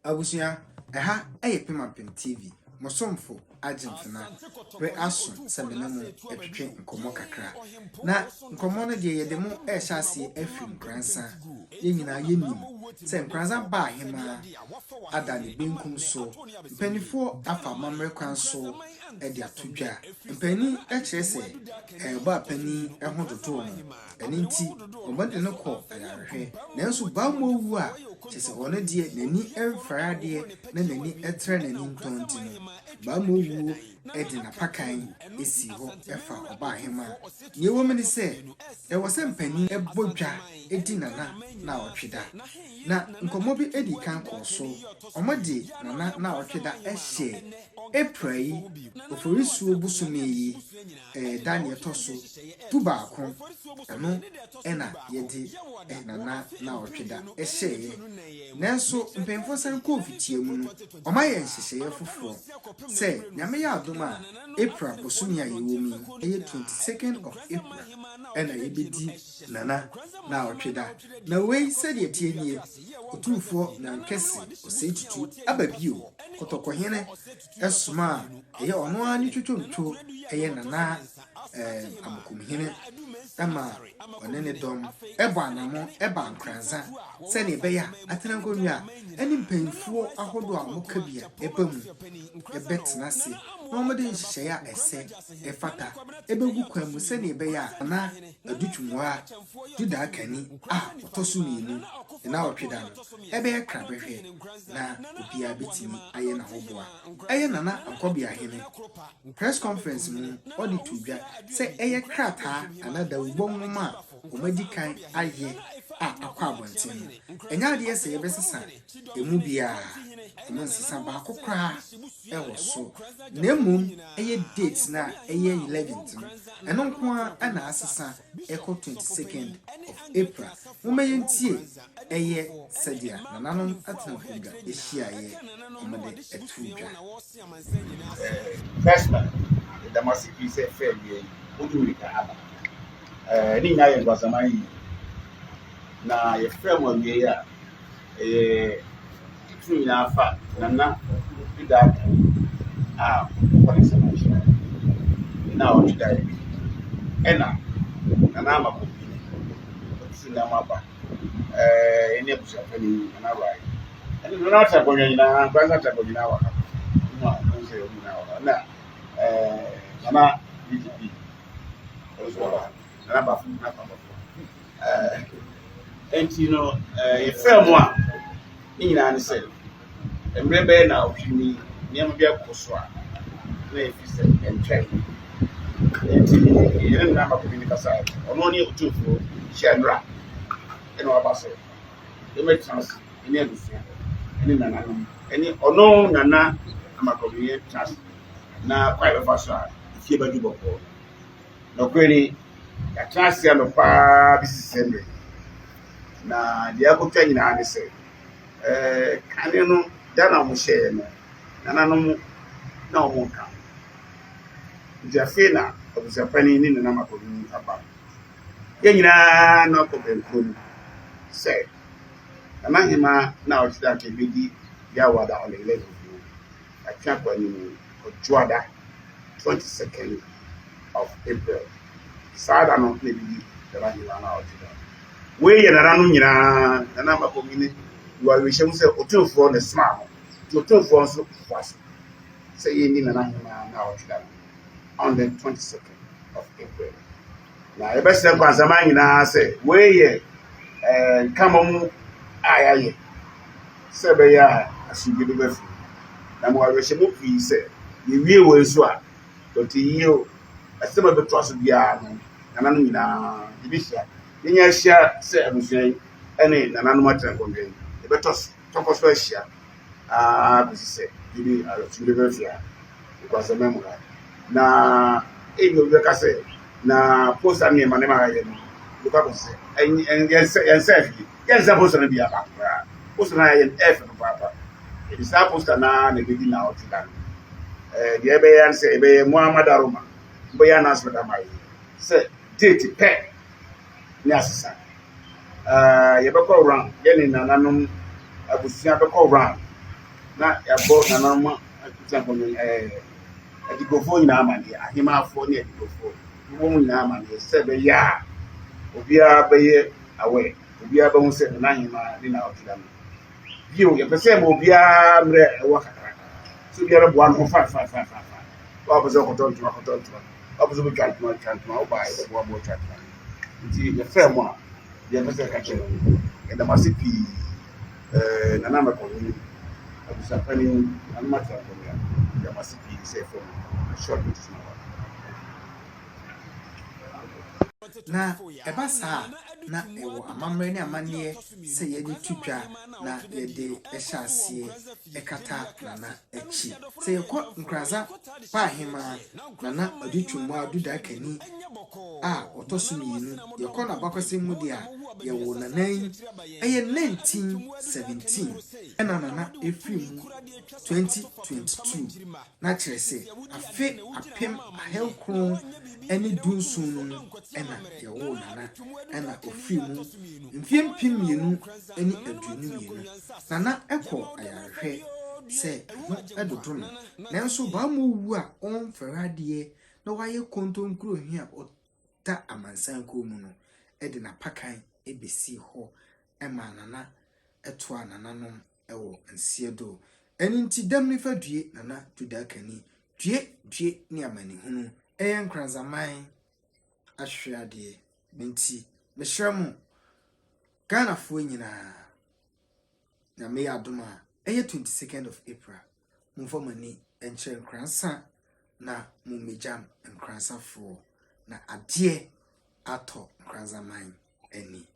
Abusia, aha, Pemapem TV. Mosomfo agentna we aso semenemu etwetwe nkomo kakra na nkomo no de yede mu ehyaase afim kransa ye nyina yenim se nkransa ba hema adane benkum so mpanifo afa mamre kwan so de atodwa mpani ekire se ba pani eho dodo no eni nti omode no kɔ ayarehwe nanso ba mo wu a chese ono de nani emfara de na nani etre nani ntonti no ba mo wu edina pakan esi ho efa oba hema ye wo meni se e wo se mpani ebodwa edina na otweda na nkomo bi edi kan kɔ so omode na otweda ehye April oforisu obusumi yi Daniel toso tubaako ano ena yedi na otweda ehye nanso mpemfo san kofitie mu no omaye nhyehyeye foforo se nyame ya adoma April bosumi ayewomi 22nd of April ena yebedi na otweda na wei said ye tienie otumfo na nkese osetutu ababio kotokohene esuma eye ono ani twetwonto eye nana amokumhene ama onene dom ebo anamo eba nkranza se ne beya atenankonwa ani mpanfuo ahodo a moka bia ebamu ebetena se no mode nhyeya ese efata ebegu kwamu se ne beya na adutwumwa juda akani otoso minu na otweda no ebe krabehwe na obia betimi aye na hoboa aye nana akobia hene press conference mu auditudwa se eye krata anada ubomma omadikan aye akwa abonten enya de ese yebesesa emu bia ensisa ba kokra ewo so nemum eye date na eye 11th eno nko ana asesa eko 22nd of April mumeyentie eye sadia nananom atanfuga ehyiaye omade etudwa freshman the Masiki say fair ye odurika aba ni nya ye gwasamai na ye frame wa ye ya tuni na afa nana bida what is the na o today ena nana ma ko tuni na maba ene busa fani na right ene na ta ko nyina kwanza ta ko nyina wa no nse o nyina wa na nana BTP ozo nana ba fu na pa enti no ye frame wa nyina ne se emrebe na opini niam bia koso a na efise entwe enti ye na ma ko ni kasa ono ni otufo shandra eno abase e make chance ni adusia eni nana no eni ono nana amakobiye chance na kwa be faso a fie badu boko no kweri ya chance ya no pa bisisembe na dia ko twa nyina ne se kane no dana mo share no nana no mu na o mo ka jafena obusapani ni nana makobi aba ye nyina na ko benkrom se nana hima na o tida ke bidi ya wada on 11 atwa kwa ni ojuada 22nd of April sada no ne bidi nana hima na o tida we ye nana no nyina nana makobi ni we shall say otufo ne smart otufo so fast say ye ni nana hima na o tida on the 22nd of April na e best kwa zaman nyina say we ye kamamu ayaye se be ya asugide be fu na mo we shemu fi se ye wie we so a to ti yo asema be to so bia no nana no nyina ibisia yenya hia se anusuan ene nana no matra kongen e be to so hia bi se ibi asugide be fu a kwa zaman mo na ego be ka se na posta ni ma ne ma ye no luka ko se en yense posta na bia ba posta na ye f no papa e sa posta na ne bigi na otida de be yan se be Muhammad Aroma bo ya na asbada mai se date pe ni asesa ye be ko ran ye ni nananom abusia be ko ran na yɛbɔ nanama example adigofo nyinaa amaneɛ ahemafo ne adigofo wɔn nyinaa amaneɛ sɛ bɛyɛ a obiara bɛyɛ aware obiara bɛhu sɛ nana ahema ne na ɔtena no bio yɛpɛ sɛ ma obiara mmerɛ ɛwɔ kakraka so obiara boa no ho fa wɔapɛ sɛ ɔkɔtɔ ntoma wɔapɛ sɛ wobɛtwa ntoma wobaa yɛbɛboa ma ɔtwa ntoma nti yɛfrɛ mu a yɛpɛ sɛ ka kyerɛ no yɛdam ase pii nana mɛkɔno abusapani anamata akɔnua yɛdam ase pii sɛ yɛfrɛ mu short notice na ɛba saa na ɛwɔ amammerɛ ne amanneɛ sɛ yɛde tutwa na yɛde ɛhyɛ aseɛ ɛkata nana akyi sɛ yɛkɔ nkrasa paahema nana ɔde twom a duda kani a ɔtɔ so mmienu yɛkɔ n'abakɔsɛm mu deɛ a yɛwɔ nana yi ɛyɛ 1917 ɛna nana ɛfiri mu 2022 na kyerɛ sɛ afe apem ahenkron ɛne dunsun no ɛna yɛwɔ nana ɛna ofiri mu mfie mpem mmienu ɛne aduonu mmienu nana ɛkɔ ayarehwɛ sɛ ɛho ɛdodo no nanso baama owu a ɔmfɛre adeɛ na wayɛ kontonkuro hi a ɔda amansankuo mu no ɛde n'apakan ɛbɛsi hɔ ɛma nana ɛtoa nananom ɛwɔ nsie do ɛne nti dɛm ne fa due nana dudakani due ne amanehunu ɛyɛ nkranzaman ahwɛ adeɛ benti mehyɛ mu Ghanafoɔ nyinaa na meyɛ adom a ɛyɛ 22nd of April momfa mani ɛnkyerɛ nkransa na mommegyam nkransafoɔ na adeɛ atɔ nkranzaman ani